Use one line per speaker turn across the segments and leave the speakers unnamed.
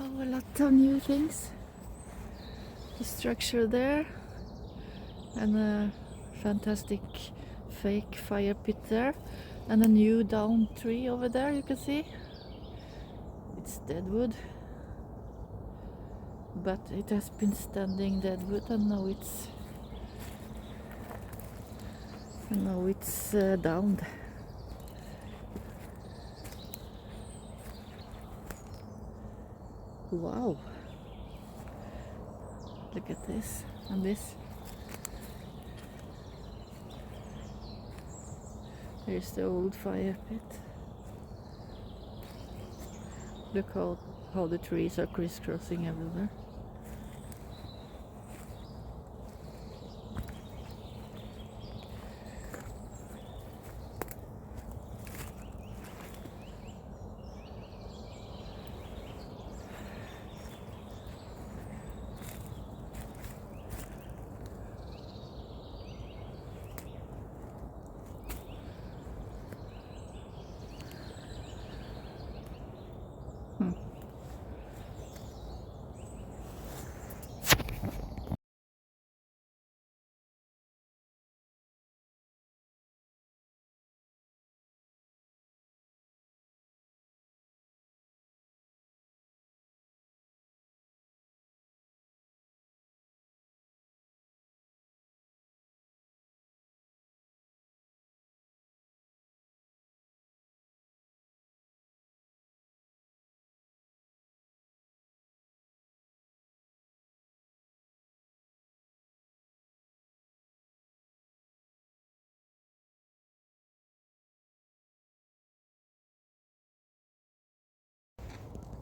Oh, a lot of new things. The structure there, and a fantastic fake fire pit there, and a new down tree over there. You can see it's dead wood, but it has been standing dead wood, and now it's downed. Wow, look at this and this. Here's the old fire pit. Look how the trees are crisscrossing everywhere.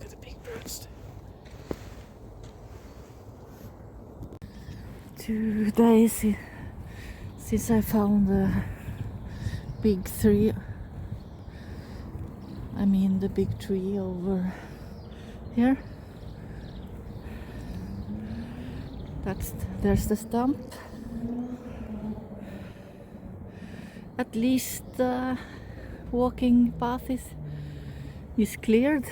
Look at the big birds. 2 days since I found the big tree. I mean the big tree over here. There's the stump. At least the walking path is cleared,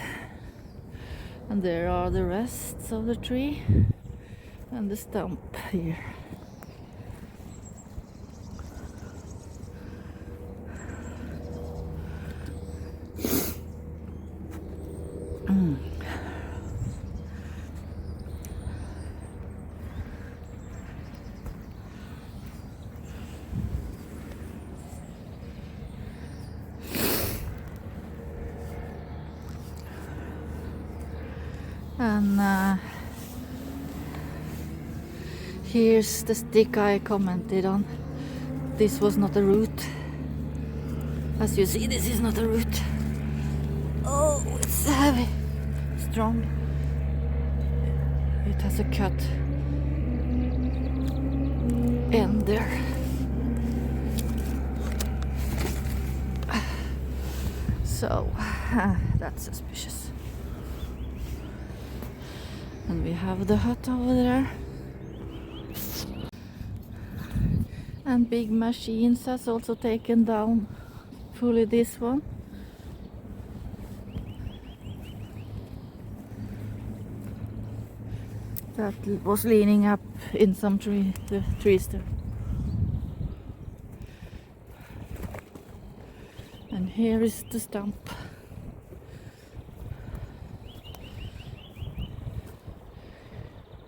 and there are the rests of the tree and the stump here. And here's the stick I commented on. This was not a root. As you see, this is not a root. Oh, it's heavy, strong. It has a cut end there. So that's suspicious. And we have the hut over there. And Big Machines has also taken down fully this one. That was leaning up in some the trees there. And here is the stump.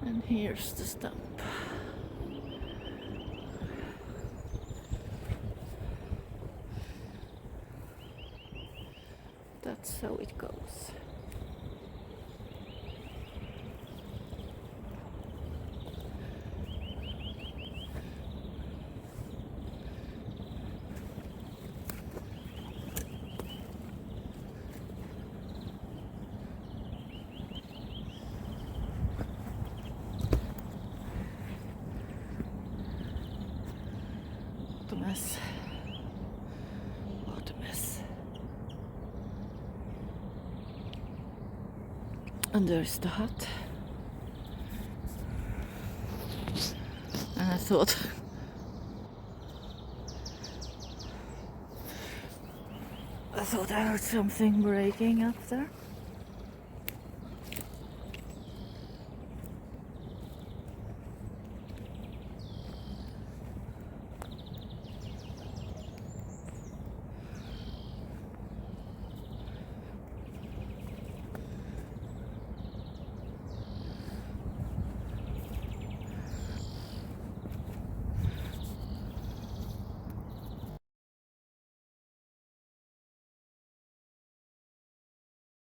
And here's the stump. That's how it goes. What a mess. What a mess. And there's the hut. And I thought I heard something breaking up there.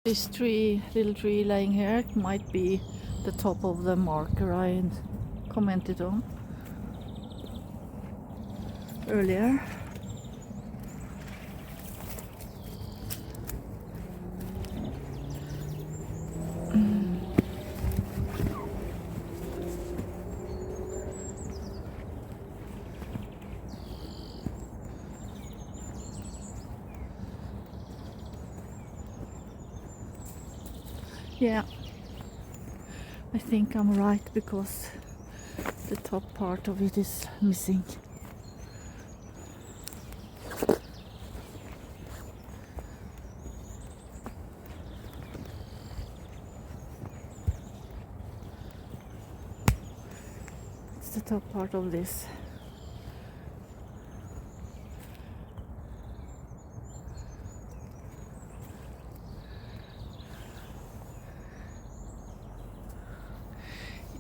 This little tree laying here might be the top of the marker I had commented on earlier. Yeah, I think I'm right because the top part of it is missing. It's the top part of this.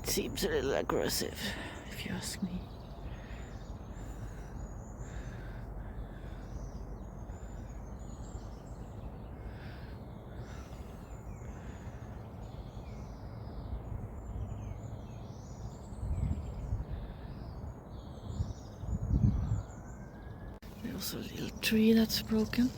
It seems a little aggressive, if you ask me. There's a little tree that's broken.